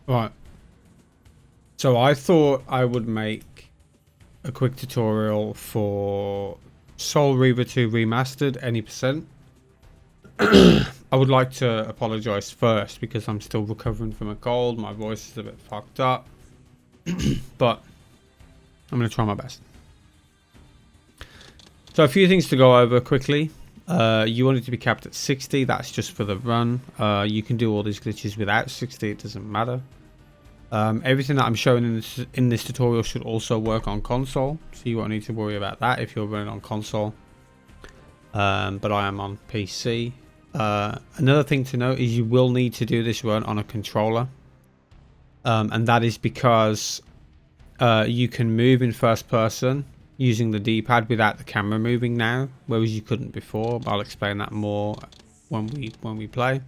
Right. So I thought I would make a quick tutorial for Soul Reaver 2 Remastered, any percent. I would like to apologize first because I'm still recovering from a cold. My voice is a bit fucked up. But I'm going to try my best. So a few things to go over quickly. You want it to be capped at 60. That's just for the run. You can do all these glitches without 60. It doesn't matter. Everything that I'm showing in this tutorial should also work on console. So you won't need to worry about that if you're running on console. But I am on PC. Another thing to note is you will need to do this run on a controller. And that is because you can move in first person using the D-pad without the camera moving now, whereas you couldn't before. But I'll explain that more when we play.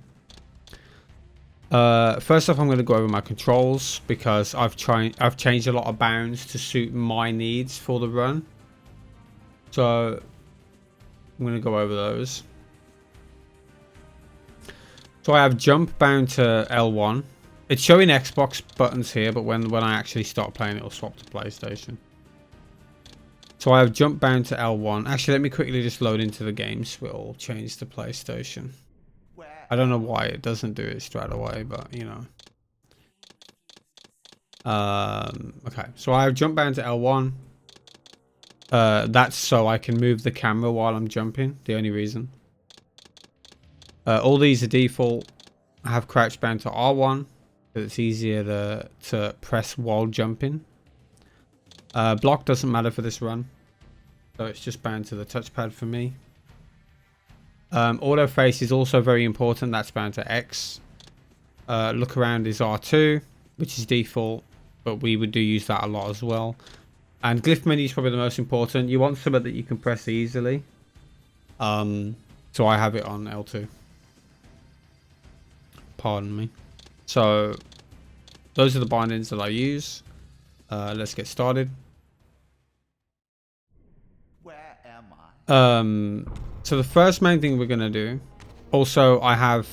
First off, I'm going to go over my controls because I've changed a lot of bounds to suit my needs for the run. So I'm going to go over those. So I have jump bound to L1. It's showing Xbox buttons here, but when I actually start playing, it'll swap to PlayStation. So I have jump bound to L1. Actually, let me quickly just load into the games. We'll change to PlayStation. I don't know why it doesn't do it straight away, but you know. Okay, so I have jump bound to L1. That's so I can move the camera while I'm jumping. The only reason. All these are default. I have crouch bound to R1. So it's easier to press while jumping. Block doesn't matter for this run. So it's just bound to the touchpad for me. Auto face is also very important. That's bound to X. Look around is R2, which is default, but we do use that a lot as well. And glyph menu is probably the most important. You want something that you can press easily. So I have it on L2. Pardon me. So those are the bindings that I use. Let's get started. Where am I? So the first main thing we're going to do, also I have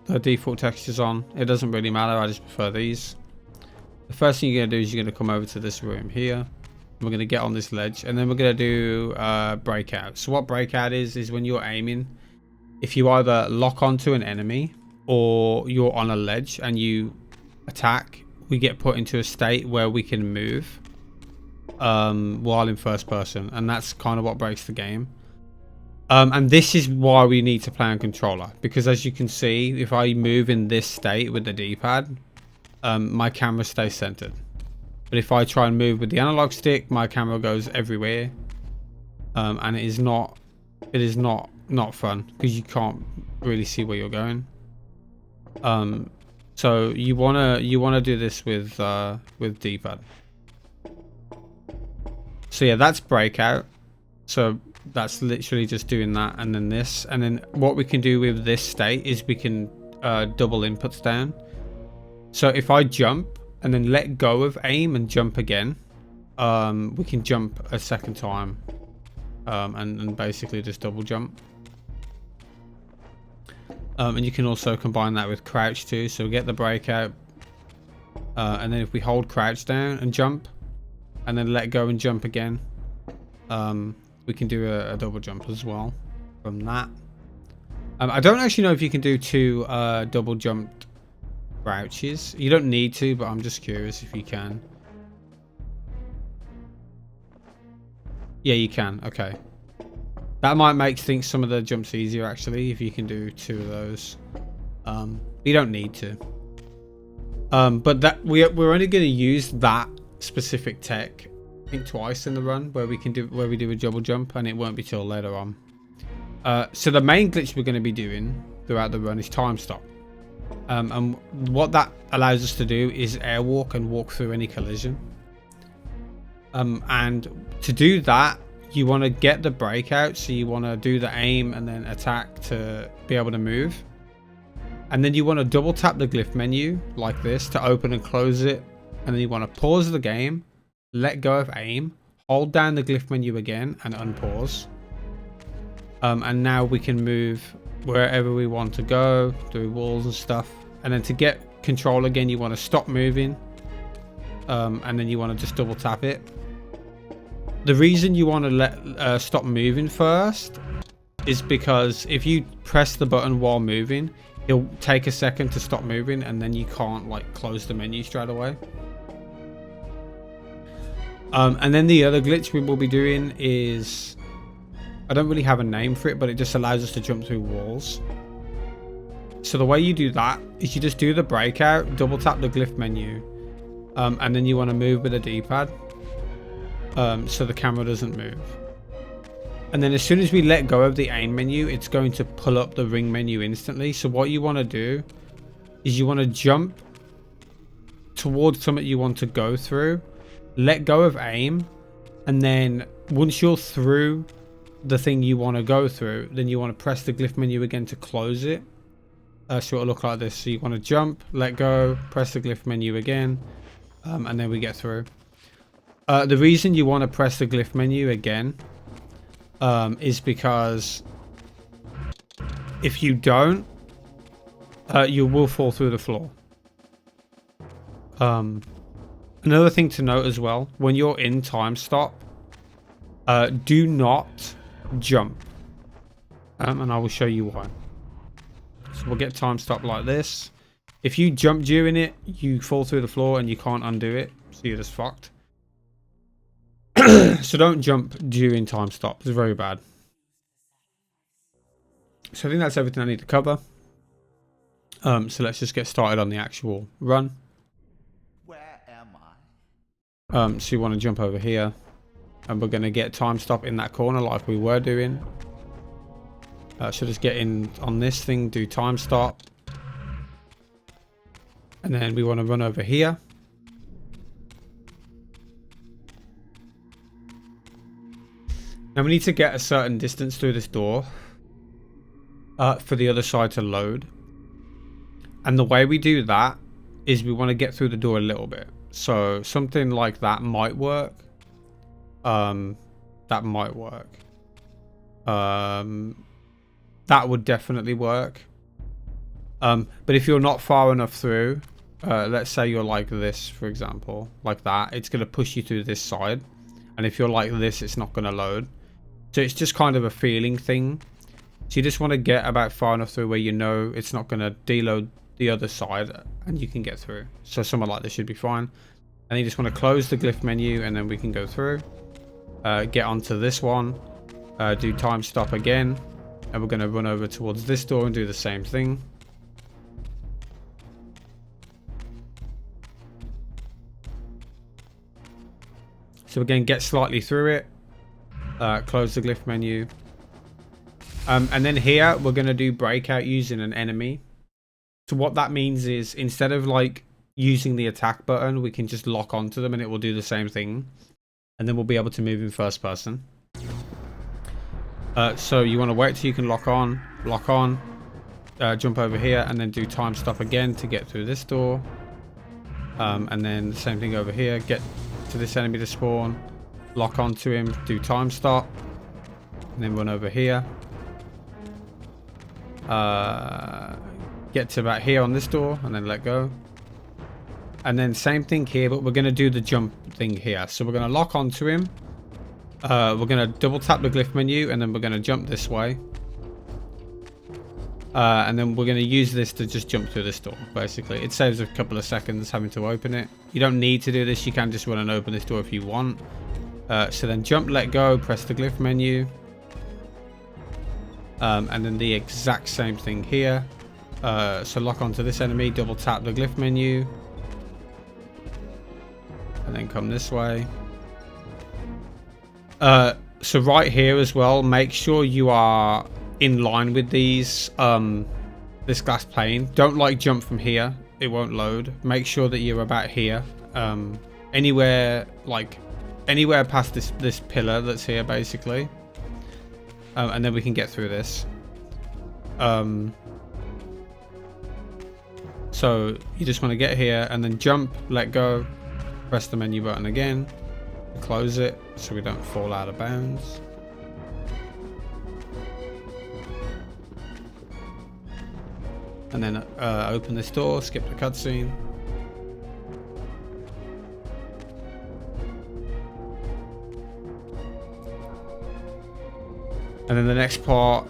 the default textures on. It doesn't really matter. I just prefer these. The first thing you're going to do is you're going to come over to this room here. We're going to get on this ledge and then we're going to do breakout. So what breakout is when you're aiming, if you either lock onto an enemy or you're on a ledge and you attack, we get put into a state where we can move while in first person, and that's kind of what breaks the game. And this is why we need to play on controller, because as you can see, if I move in this state with the D-pad, my camera stays centered. But if I try and move with the analog stick, my camera goes everywhere, and it is not fun because you can't really see where you're going. So you wanna do this with D-pad. So yeah, that's breakout. So that's literally just doing that, and then this, and then what we can do with this state is we can double inputs down. So if I jump and then let go of aim and jump again, we can jump a second time, and basically just double jump. And you can also combine that with crouch too. So we get the breakout, and then if we hold crouch down and jump, and then let go and jump again, we can do a double jump as well from that. I don't actually know if you can do two double jumped crouches. You don't need to, but I'm just curious if you can. Yeah, you can. Okay. That might make some of the jumps easier actually, if you can do two of those. You don't need to. But that we're only going to use that specific tech, I think, twice in the run where we do a double jump, and it won't be till later on. So the main glitch we're going to be doing throughout the run is time stop. And what that allows us to do is airwalk and walk through any collision. And to do that, you want to get the breakout, so you want to do the aim and then attack to be able to move. And then you want to double tap the glyph menu like this to open and close it. And then you want to pause the game, let go of aim, hold down the glyph menu again and unpause. And now we can move wherever we want to go through walls and stuff. And then to get control again, you want to stop moving, and then you want to just double tap it. The reason you want to let stop moving first is because if you press the button while moving, it'll take a second to stop moving, and then you can't like close the menu straight away. And then the other glitch we will be doing is, I don't really have a name for it, but it just allows us to jump through walls. So the way you do that is you just do the breakout, double tap the glyph menu, and then you want to move with the D-pad, so the camera doesn't move. And then as soon as we let go of the aim menu, it's going to pull up the ring menu instantly. So what you want to do is you want to jump towards something you want to go through, let go of aim, and then once you're through the thing you want to go through, then you want to press the glyph menu again to close it. So it'll look like this. So you want to jump, let go, press the glyph menu again, and then we get through. The reason you want to press the glyph menu again is because if you don't, you will fall through the floor. Another thing to note as well, when you're in time stop, do not jump, and I will show you why. So we'll get time stop like this. If you jump during it, you fall through the floor and you can't undo it, so you're just fucked. So don't jump during time stop, it's very bad. So I think that's everything I need to cover. So let's just get started on the actual run. Where am I? So you want to jump over here, and we're going to get time stop in that corner like we were doing. So just get in on this thing, do time stop, and then we want to run over here. Now we need to get a certain distance through this door for the other side to load. And the way we do that is we want to get through the door a little bit. So something like that might work. That might work. That would definitely work. But if you're not far enough through, let's say you're like this, for example, like that, it's going to push you through this side. And if you're like this, it's not going to load. So it's just kind of a feeling thing. So you just want to get about far enough through where you know it's not going to deload the other side and you can get through. So somewhere like this should be fine. And you just want to close the glyph menu and then we can go through. Get onto this one. Do time stop again. And we're going to run over towards this door and do the same thing. So again, get slightly through it. Close the glyph menu. And then here, we're going to do breakout using an enemy. So what that means is instead of like using the attack button, we can just lock onto them and it will do the same thing. And then we'll be able to move in first person. So you want to wait till you can lock on, jump over here and then do time stop again to get through this door. And then the same thing over here, get to this enemy to spawn, lock onto him, do time stop, and then run over here. Get to about here on this door and then let go. And then same thing here, but we're going to do the jump thing here. So we're going to lock onto him. We're going to double tap the glyph menu and then we're going to jump this way. And then we're going to use this to just jump through this door, basically. It saves a couple of seconds having to open it. You don't need to do this. You can just run and open this door if you want. So then jump, let go, press the glyph menu. And then the exact same thing here. So lock onto this enemy, double tap the glyph menu. And then come this way. So right here as well, make sure you are in line with these this glass pane. Don't like jump from here, it won't load. Make sure that you're about here, anywhere past this pillar that's here basically, and then we can get through this. So you just want to get here and then jump, let go, press the menu button again, close it so we don't fall out of bounds. And then open this door, skip the cutscene. And then the next part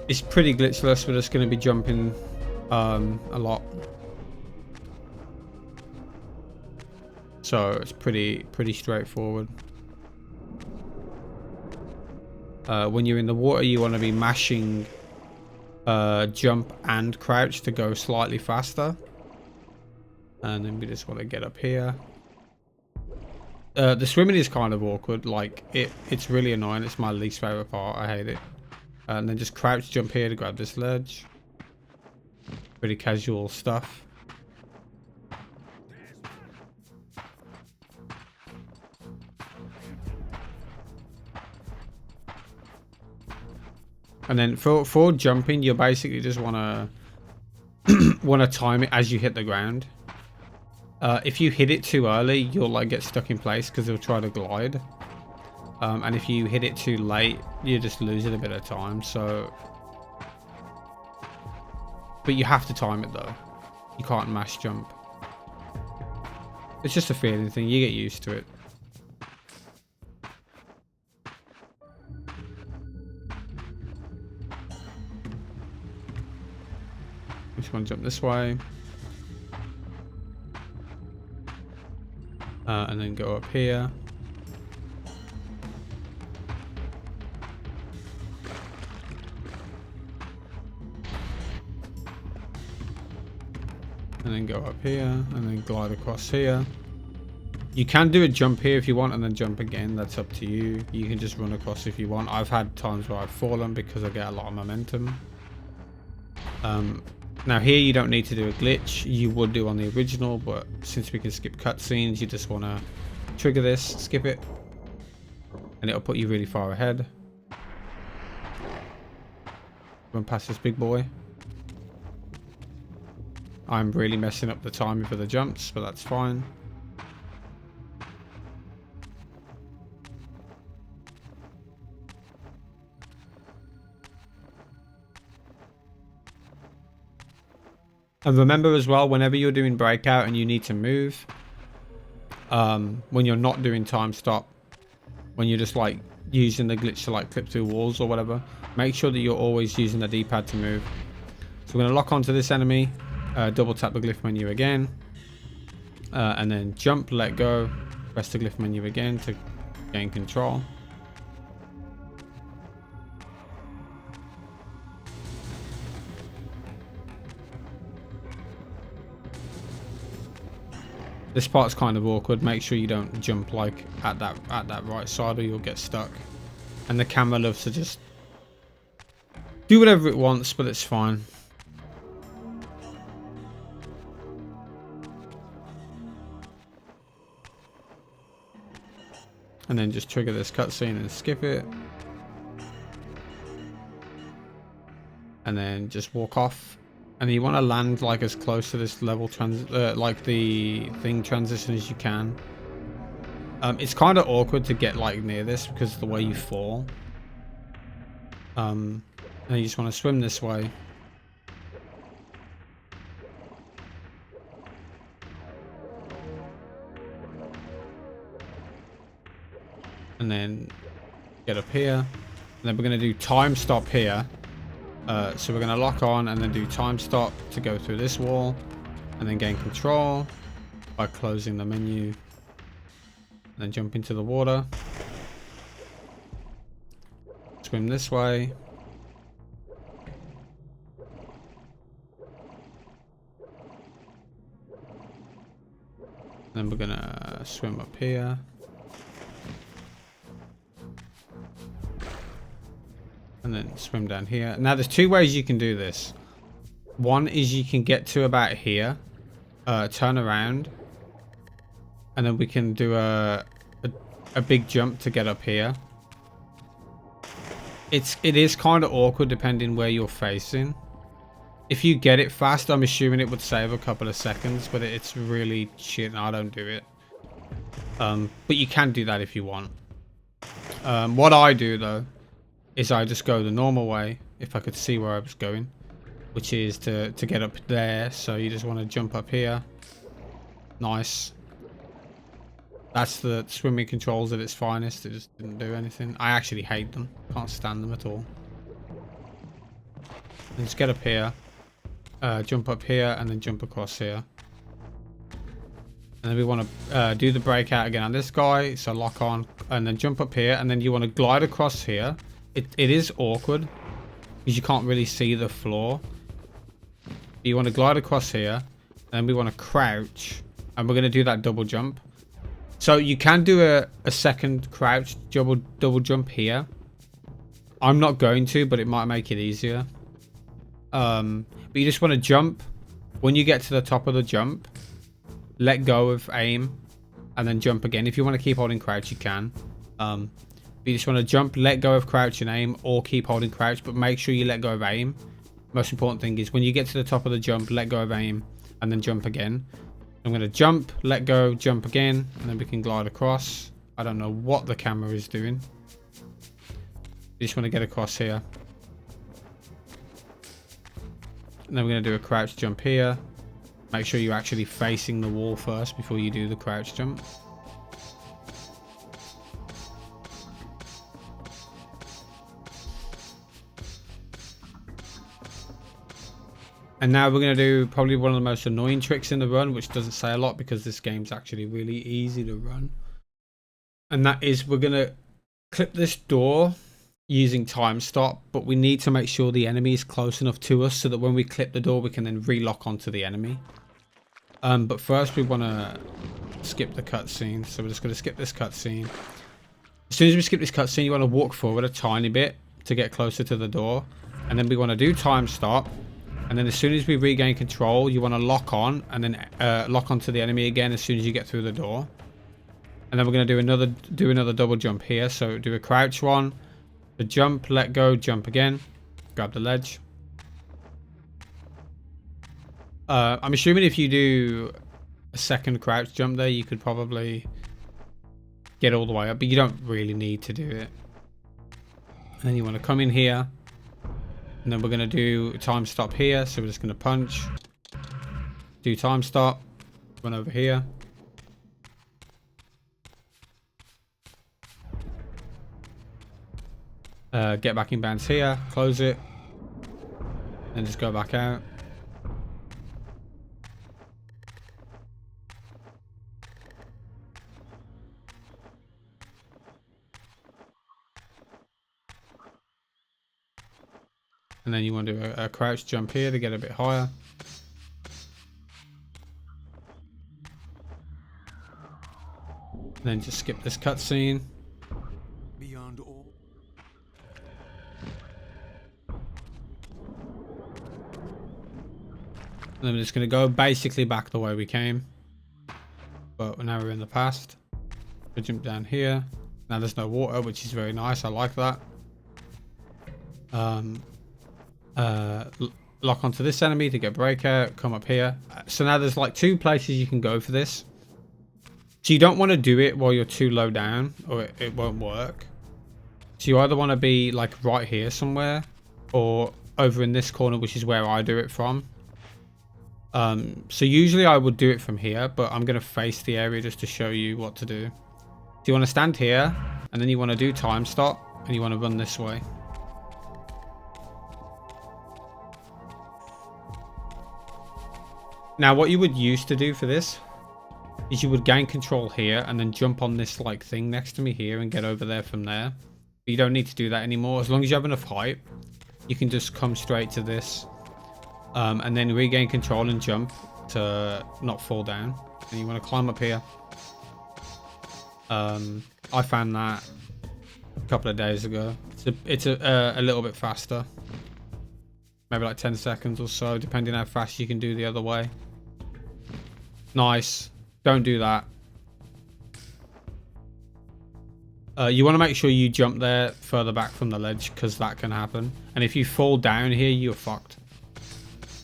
is pretty glitchless. We're just going to be jumping a lot. So it's pretty straightforward. When you're in the water, you want to be mashing jump and crouch to go slightly faster. And then we just want to get up here. The swimming is kind of awkward. Like it's really annoying. It's my least favorite part. I hate it. And then just crouch jump here to grab this ledge. Pretty casual stuff. And then for jumping, you basically just wanna time it as you hit the ground. If you hit it too early, you'll like get stuck in place because it'll try to glide. And if you hit it too late, you just lose it a bit of time. So, but you have to time it though. You can't mash jump. It's just a feeling thing. You get used to it. Just want to jump this way. And then go up here. And then go up here, and then glide across here. You can do a jump here if you want, and then jump again. That's up to you. You can just run across if you want. I've had times where I've fallen because I get a lot of momentum. Now here you don't need to do a glitch. You would do on the original, but since we can skip cutscenes, you just want to trigger this, skip it, and it'll put you really far ahead. Run past this big boy. I'm really messing up the timing for the jumps, but that's fine. And remember as well, whenever you're doing breakout and you need to move, when you're not doing time stop, when you're just like using the glitch to like clip through walls or whatever, make sure that you're always using the D-pad to move. So we're going to lock onto this enemy, double tap the glyph menu again, and then jump, let go, press the glyph menu again to gain control. This part's kind of awkward. Make sure you don't jump like at that right side or you'll get stuck. And the camera loves to just do whatever it wants, but it's fine. And then just trigger this cutscene and skip it. And then just walk off. And you want to land like as close to this level like the thing transition as you can. It's kind of awkward to get like near this because of the way you fall. And you just want to swim this way. And then get up here. And then we're going to do time stop here. So we're going to lock on and then do time stop to go through this wall. And then gain control by closing the menu. And then jump into the water. Swim this way. Then we're going to swim up here. And then swim down here. Now there's two ways you can do this. One is you can get to about here, turn around, and then we can do a big jump to get up here. It is kind of awkward depending where you're facing. If you get it fast, I'm assuming it would save a couple of seconds, but it's really shit and I don't do it. But you can do that if you want. What I do though is I just go the normal way, if I could see where I was going, which is to get up there. So you just want to jump up here. Nice. That's the swimming controls at its finest. It just didn't do anything. I actually hate them. Can't stand them at all. And just get up here. Jump up here and then jump across here. And then we want to do the breakout again on this guy. So lock on and then jump up here. And then you want to glide across here. It is awkward because you can't really see the floor. You want to glide across here. And we want to crouch. And we're going to do that double jump. So you can do a second crouch double jump here. I'm not going to, but it might make it easier. But you just want to jump. When you get to the top of the jump, let go of aim and then jump again. If you want to keep holding crouch, you can. But you just want to jump, let go of crouch and aim, or keep holding crouch, but make sure you let go of aim. Most important thing is when you get to the top of the jump, let go of aim and then jump again. I'm going to jump, let go, jump again, and then we can glide across. I don't know what the camera is doing. You just want to get across here. And then we're going to do a crouch jump here. Make sure you're actually facing the wall first before you do the crouch jump. And now we're going to do probably one of the most annoying tricks in the run, which doesn't say a lot because this game's actually really easy to run. And that is we're going to clip this door using time stop, but we need to make sure the enemy is close enough to us so that when we clip the door, we can then relock onto the enemy. But first we want to skip the cutscene. So we're just going to skip this cutscene. As soon as we skip this cutscene, you want to walk forward a tiny bit to get closer to the door. And then we want to do time stop. And then as soon as we regain control, you want to lock on and then lock onto the enemy again as soon as you get through the door. And then we're going to do another double jump here. So do a crouch one, the jump, let go, jump again, grab the ledge. I'm assuming if you do a second crouch jump there, you could probably get all the way up, but you don't really need to do it. And then you want to come in here. And then we're going to do time stop here. So we're just going to punch. Do time stop. Run over here. Get back in bounds here. Close it. And just go back out. And then you want to do a crouch jump here to get a bit higher. And then just skip this cutscene. Beyond all. And then we're just going to go basically back the way we came. But now we're in the past. We jump down here. Now there's no water, which is very nice. I like that. Lock onto this enemy to get breakout, come up here. So now there's like two places you can go for this. So you don't want to do it while you're too low down or it won't work. So you either want to be like right here somewhere or over in this corner, which is where I do it from. So usually I would do it from here, but I'm going to face the area just to show you what to do. So you want to stand here and then you want to do time stop and you want to run this way. Now what you would used to do for this is you would gain control here and then jump on this like thing next to me here and get over there from there. But you don't need to do that anymore. As long as you have enough height, you can just come straight to this and then regain control and jump to not fall down. And you want to climb up here. I found that a couple of days ago. It's a little bit faster. Maybe like 10 seconds or so, depending how fast you can do the other way. Nice. Don't do that. You want to make sure you jump there further back from the ledge because that can happen. And if you fall down here, you're fucked.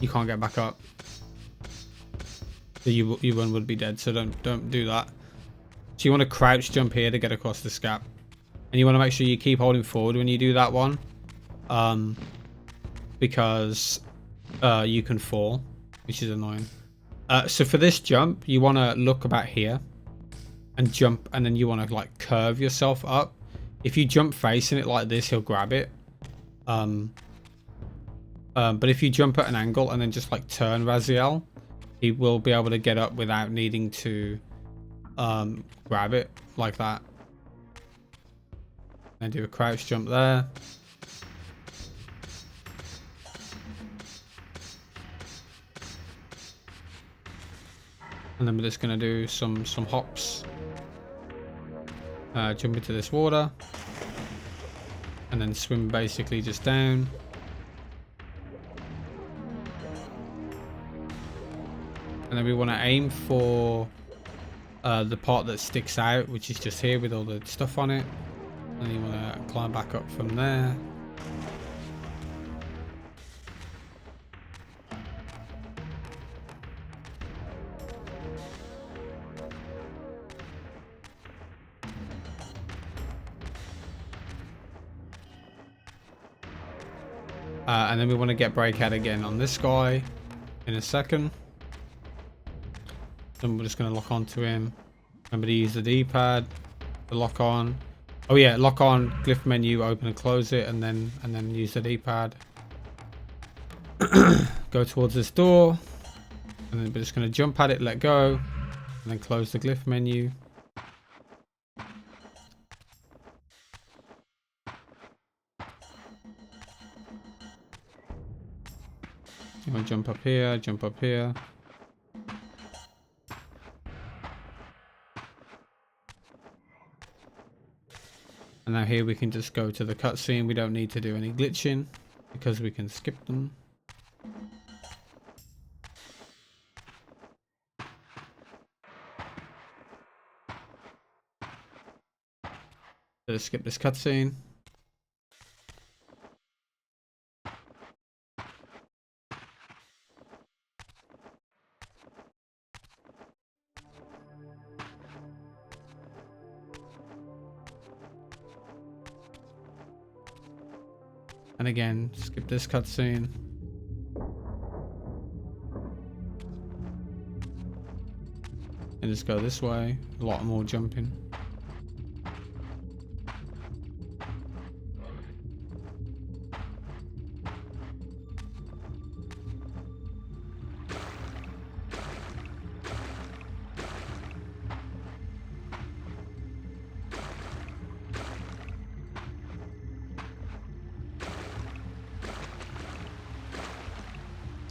You can't get back up. So you one would be dead. So don't do that. So you want to crouch jump here to get across this gap. And you want to make sure you keep holding forward when you do that one. Because you can fall, which is annoying. So for this jump, you want to look about here and jump, and then you want to like curve yourself up. If you jump facing it like this, he'll grab it. But if you jump at an angle and then just like turn Raziel, he will be able to get up without needing to grab it like that. And do a crouch jump there. And then we're just gonna do some hops. Jump into this water. And then swim basically just down. And then we want to aim for the part that sticks out, which is just here with all the stuff on it. And you want to climb back up from there. And then we want to get breakout again on this guy in a second. Then we're just going to lock onto him. Remember to use the D-pad to lock on. Oh yeah, lock on, glyph menu, open and close it, and then use the D-pad. Go towards this door, and then we're just going to jump at it, let go, and then close the glyph menu. You want to jump up here, jump up here. And now here we can just go to the cutscene. We don't need to do any glitching because we can skip them. Let's skip this cutscene. And again, skip this cutscene. And just go this way. A lot more jumping.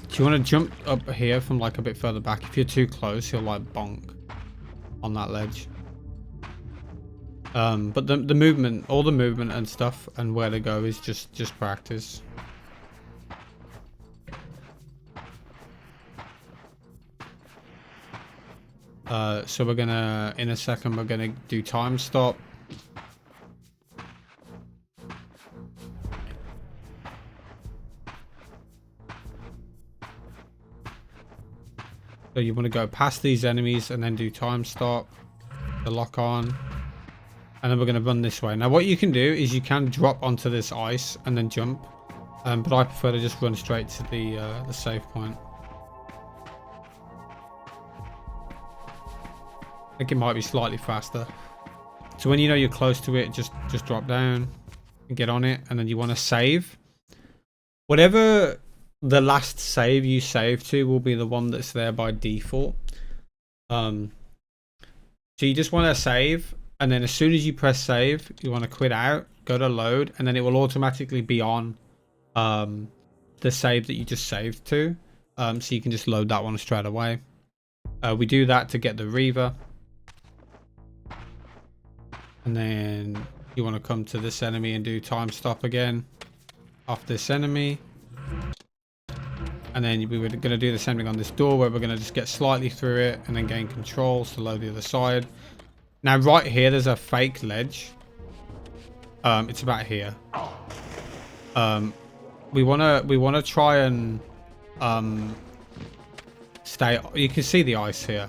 Do you want to jump up here from like a bit further back? If you're too close, he'll like bonk on that ledge. But the movement, all the movement and stuff and where to go is just practice. So we're gonna, in a second, we're gonna do time stop. So you want to go past these enemies and then do time stop, the lock on, and then we're going to run this way. Now what you can do is you can drop onto this ice and then jump, but I prefer to just run straight to the save point. I think it might be slightly faster. So when you know you're close to it, just drop down and get on it, and then you want to save. Whatever the last save you save to will be the one that's there by default. So you just want to save, and then as soon as you press save, you want to quit out, go to load, and then it will automatically be on the save that you just saved to. So you can just load that one straight away. We do that to get the Reaver. And then you want to come to this enemy and do time stop again off this enemy. And then we were going to do the same thing on this door, where we're going to just get slightly through it and then gain controls to load the other side. Now right here, there's a fake ledge. It's about here. We wanna try and stay. You can see the ice here.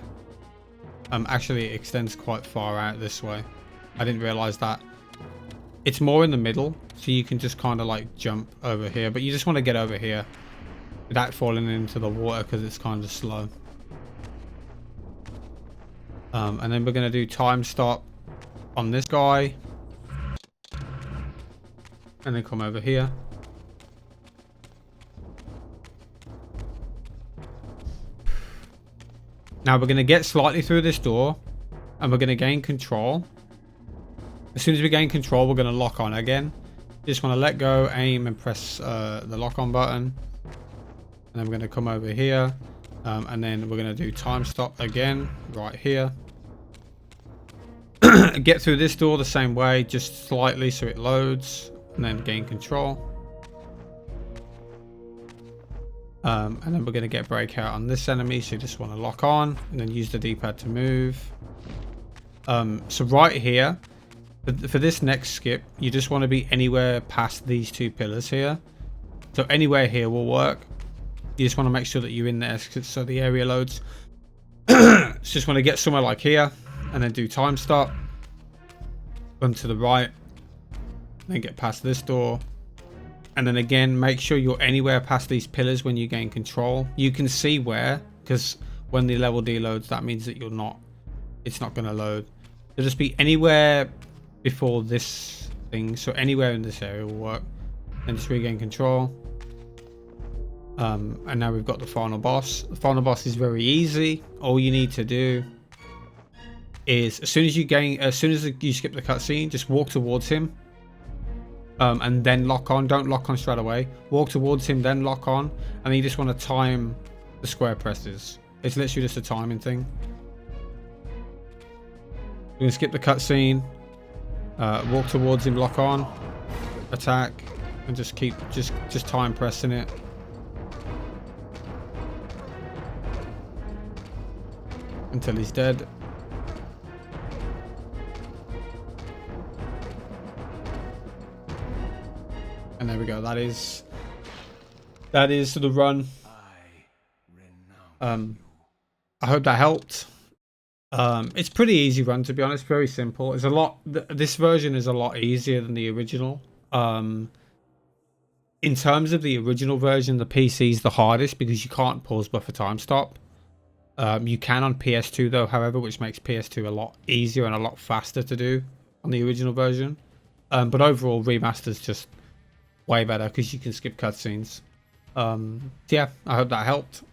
Actually, it extends quite far out this way. I didn't realize that. It's more in the middle, so you can just kind of like jump over here, but you just want to get over here. without falling into the water because it's kind of slow. And then we're going to do time stop on this guy. And then come over here. Now we're going to get slightly through this door. And we're going to gain control. As soon as we gain control, we're going to lock on again. You just want to let go, aim, and press the lock on button. And then we're going to come over here. And then we're going to do time stop again, right here. Get through this door the same way, just slightly so it loads. And then gain control. And then we're going to get breakout on this enemy. So you just want to lock on. And then use the D-pad to move. So right here, for this next skip, you just want to be anywhere past these two pillars here. So anywhere here will work. You just want to make sure that you're in there so the area loads. So just want to get somewhere like here and then do time stop. Run to the right. Then get past this door. And then again, make sure you're anywhere past these pillars when you gain control. You can see where, because when the level deloads, that means that it's not going to load. So just be anywhere before this thing. So anywhere in this area will work. And just regain control. And now we've got the final boss. The final boss is very easy. All you need to do is as soon as you skip the cutscene, just walk towards him. And then lock on. Don't lock on straight away. Walk towards him, then lock on. And then you just want to time the square presses. It's literally just a timing thing. We're going to skip the cutscene. Walk towards him, lock on. Attack. And just keep, just time pressing it. Until he's dead. And there we go. That is the run. I hope that helped. It's pretty easy run, to be honest. Very simple. It's a lot. This version is a lot easier than the original. In terms of the original version, the PC is the hardest because you can't pause buffer time stop. You can on PS2 though, however, which makes PS2 a lot easier and a lot faster to do on the original version. But overall, Remastered's just way better because you can skip cutscenes. Yeah, I hope that helped.